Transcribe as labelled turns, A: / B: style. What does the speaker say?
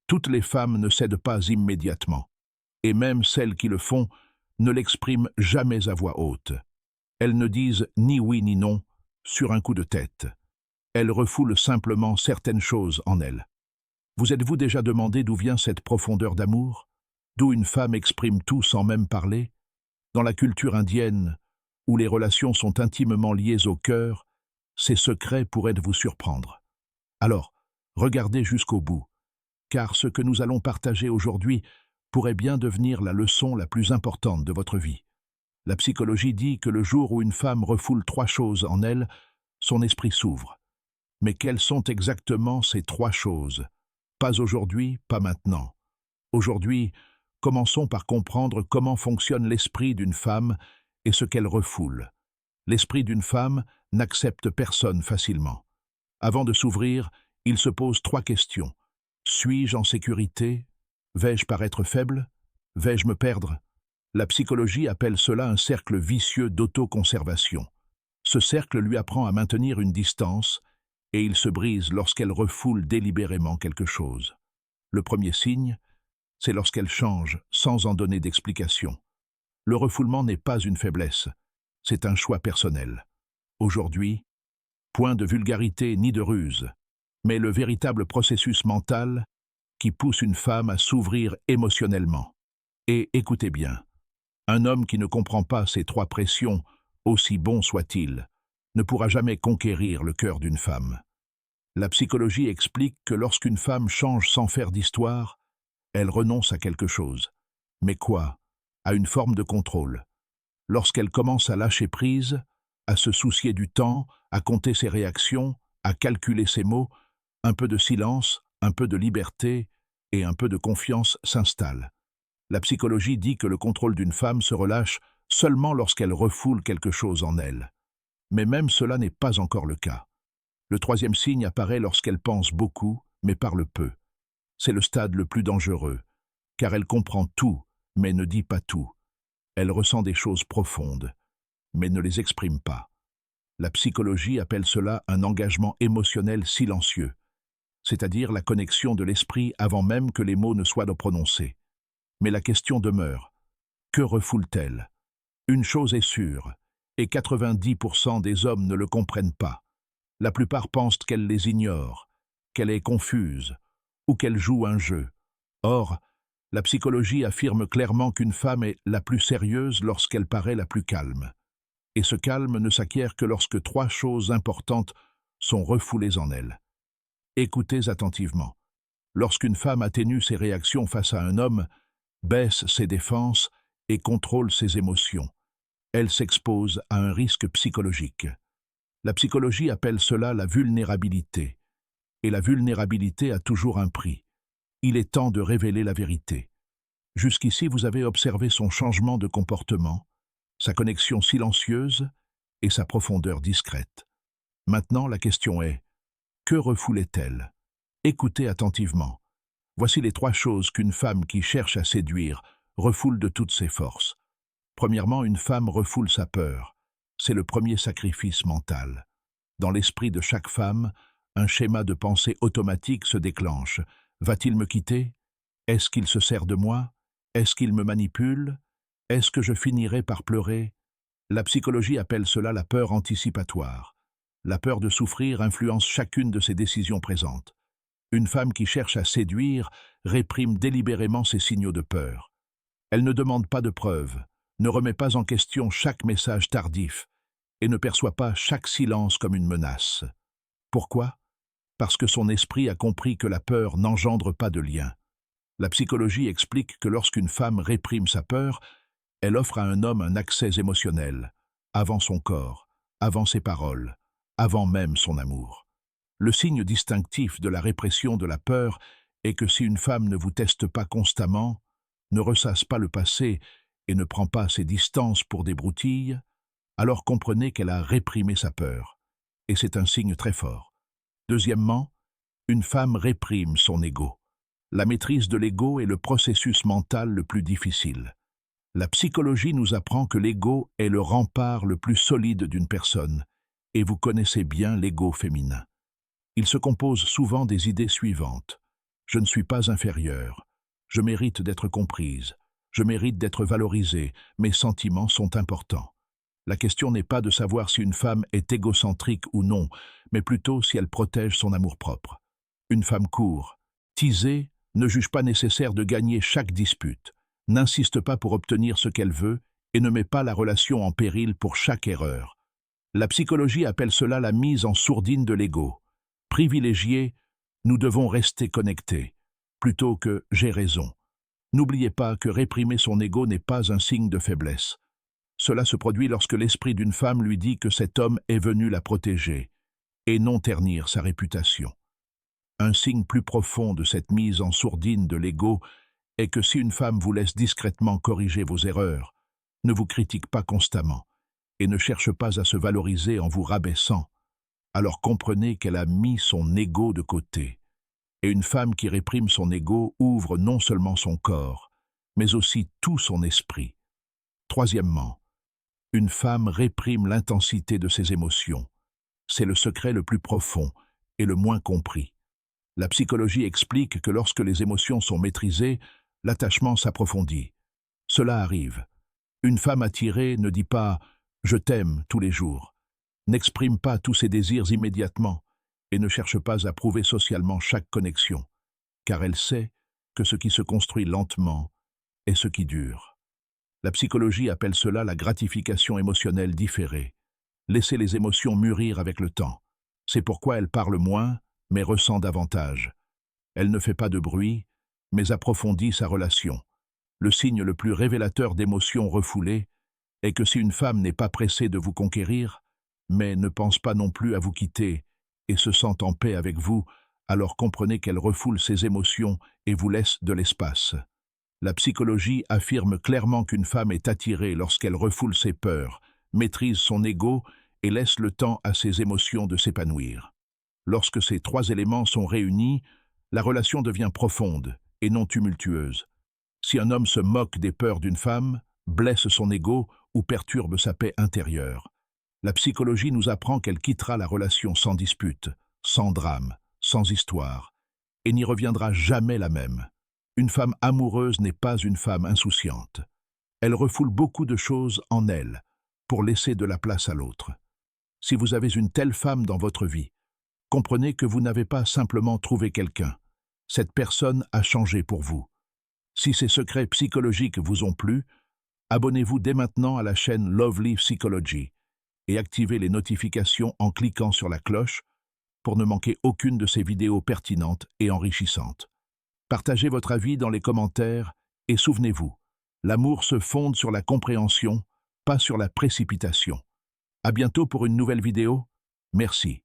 A: Toutes les femmes ne cèdent pas immédiatement, et même celles qui le font ne l'expriment jamais à voix haute. Elles ne disent ni oui ni non sur un coup de tête. Elles refoulent simplement certaines choses en elles. Vous êtes-vous déjà demandé d'où vient cette profondeur d'amour? D'où une femme exprime tout sans même parler? Dans la culture indienne, où les relations sont intimement liées au cœur, ces secrets pourraient vous surprendre. Alors, regardez jusqu'au bout, car ce que nous allons partager aujourd'hui pourrait bien devenir la leçon la plus importante de votre vie. La psychologie dit que le jour où une femme refoule 3 choses en elle, son esprit s'ouvre. Mais quelles sont exactement ces 3 choses? Pas aujourd'hui, pas maintenant. Aujourd'hui, commençons par comprendre comment fonctionne l'esprit d'une femme et ce qu'elle refoule. L'esprit d'une femme n'accepte personne facilement. Avant de s'ouvrir, il se pose 3 questions. Suis-je en sécurité? Vais-je paraître faible? Vais-je me perdre? La psychologie appelle cela un cercle vicieux d'autoconservation. Ce cercle lui apprend à maintenir une distance et il se brise lorsqu'elle refoule délibérément quelque chose. Le premier signe, c'est lorsqu'elle change sans en donner d'explication. Le refoulement n'est pas une faiblesse, c'est un choix personnel. Aujourd'hui, point de vulgarité ni de ruse, mais le véritable processus mental qui pousse une femme à s'ouvrir émotionnellement. Et écoutez bien, un homme qui ne comprend pas ces 3 pressions, aussi bon soit-il, ne pourra jamais conquérir le cœur d'une femme. La psychologie explique que lorsqu'une femme change sans faire d'histoire, elle renonce à quelque chose. Mais quoi? À une forme de contrôle. Lorsqu'elle commence à lâcher prise, à se soucier du temps, à compter ses réactions, à calculer ses mots, un peu de silence, un peu de liberté et un peu de confiance s'installent. La psychologie dit que le contrôle d'une femme se relâche seulement lorsqu'elle refoule quelque chose en elle. Mais même cela n'est pas encore le cas. Le 3e signe apparaît lorsqu'elle pense beaucoup, mais parle peu. C'est le stade le plus dangereux, car elle comprend tout, mais ne dit pas tout. Elle ressent des choses profondes, mais ne les exprime pas. La psychologie appelle cela un engagement émotionnel silencieux, c'est-à-dire la connexion de l'esprit avant même que les mots ne soient prononcés. Mais la question demeure. Que refoule-t-elle? Une chose est sûre, et 90% des hommes ne le comprennent pas. La plupart pensent qu'elle les ignore, qu'elle est confuse, ou qu'elle joue un jeu. Or, la psychologie affirme clairement qu'une femme est la plus sérieuse lorsqu'elle paraît la plus calme. Et ce calme ne s'acquiert que lorsque 3 choses importantes sont refoulées en elle. Écoutez attentivement. Lorsqu'une femme atténue ses réactions face à un homme, baisse ses défenses et contrôle ses émotions, elle s'expose à un risque psychologique. La psychologie appelle cela la vulnérabilité. Et la vulnérabilité a toujours un prix. Il est temps de révéler la vérité. Jusqu'ici, vous avez observé son changement de comportement, sa connexion silencieuse et sa profondeur discrète. Maintenant, la question est, que refoulait-elle? Écoutez attentivement. Voici les 3 choses qu'une femme qui cherche à séduire refoule de toutes ses forces. Premièrement, une femme refoule sa peur. C'est le premier sacrifice mental. Dans l'esprit de chaque femme, un schéma de pensée automatique se déclenche. Va-t-il me quitter? Est-ce qu'il se sert de moi? Est-ce qu'il me manipule? Est-ce que je finirai par pleurer? La psychologie appelle cela la peur anticipatoire. La peur de souffrir influence chacune de ses décisions présentes. Une femme qui cherche à séduire réprime délibérément ses signaux de peur. Elle ne demande pas de preuves, ne remet pas en question chaque message tardif et ne perçoit pas chaque silence comme une menace. Pourquoi? Parce que son esprit a compris que la peur n'engendre pas de lien. La psychologie explique que lorsqu'une femme réprime sa peur, elle offre à un homme un accès émotionnel, avant son corps, avant ses paroles, avant même son amour. Le signe distinctif de la répression de la peur est que si une femme ne vous teste pas constamment, ne ressasse pas le passé et ne prend pas ses distances pour des broutilles, alors comprenez qu'elle a réprimé sa peur. Et c'est un signe très fort. Deuxièmement, une femme réprime son ego. La maîtrise de l'ego est le processus mental le plus difficile. La psychologie nous apprend que l'ego est le rempart le plus solide d'une personne, et vous connaissez bien l'ego féminin. Il se compose souvent des idées suivantes. Je ne suis pas inférieure. Je mérite d'être comprise. Je mérite d'être valorisée. Mes sentiments sont importants. La question n'est pas de savoir si une femme est égocentrique ou non, mais plutôt si elle protège son amour-propre. Une femme court, teasée, ne juge pas nécessaire de gagner chaque dispute, n'insiste pas pour obtenir ce qu'elle veut et ne met pas la relation en péril pour chaque erreur. La psychologie appelle cela la mise en sourdine de l'ego. Privilégiés, nous devons rester connectés, plutôt que « j'ai raison ». N'oubliez pas que réprimer son ego n'est pas un signe de faiblesse. Cela se produit lorsque l'esprit d'une femme lui dit que cet homme est venu la protéger, et non ternir sa réputation. Un signe plus profond de cette mise en sourdine de l'ego est que si une femme vous laisse discrètement corriger vos erreurs, ne vous critique pas constamment, et ne cherche pas à se valoriser en vous rabaissant, alors comprenez qu'elle a mis son ego de côté. Et une femme qui réprime son ego ouvre non seulement son corps, mais aussi tout son esprit. Troisièmement, une femme réprime l'intensité de ses émotions. C'est le secret le plus profond et le moins compris. La psychologie explique que lorsque les émotions sont maîtrisées, l'attachement s'approfondit. Cela arrive. Une femme attirée ne dit pas « je t'aime » tous les jours, n'exprime pas tous ses désirs immédiatement et ne cherche pas à prouver socialement chaque connexion, car elle sait que ce qui se construit lentement est ce qui dure. La psychologie appelle cela la gratification émotionnelle différée. Laissez les émotions mûrir avec le temps. C'est pourquoi elle parle moins, mais ressent davantage. Elle ne fait pas de bruit, mais approfondit sa relation. Le signe le plus révélateur d'émotions refoulées est que si une femme n'est pas pressée de vous conquérir, mais ne pense pas non plus à vous quitter et se sent en paix avec vous, alors comprenez qu'elle refoule ses émotions et vous laisse de l'espace. La psychologie affirme clairement qu'une femme est attirée lorsqu'elle refoule ses peurs, maîtrise son ego et laisse le temps à ses émotions de s'épanouir. Lorsque ces trois éléments sont réunis, la relation devient profonde et non tumultueuse. Si un homme se moque des peurs d'une femme, blesse son ego ou perturbe sa paix intérieure, la psychologie nous apprend qu'elle quittera la relation sans dispute, sans drame, sans histoire, et n'y reviendra jamais la même. Une femme amoureuse n'est pas une femme insouciante. Elle refoule beaucoup de choses en elle pour laisser de la place à l'autre. Si vous avez une telle femme dans votre vie, comprenez que vous n'avez pas simplement trouvé quelqu'un. Cette personne a changé pour vous. Si ces secrets psychologiques vous ont plu, abonnez-vous dès maintenant à la chaîne Lovely Psychology et activez les notifications en cliquant sur la cloche pour ne manquer aucune de ces vidéos pertinentes et enrichissantes. Partagez votre avis dans les commentaires et souvenez-vous, l'amour se fonde sur la compréhension, pas sur la précipitation. À bientôt pour une nouvelle vidéo. Merci.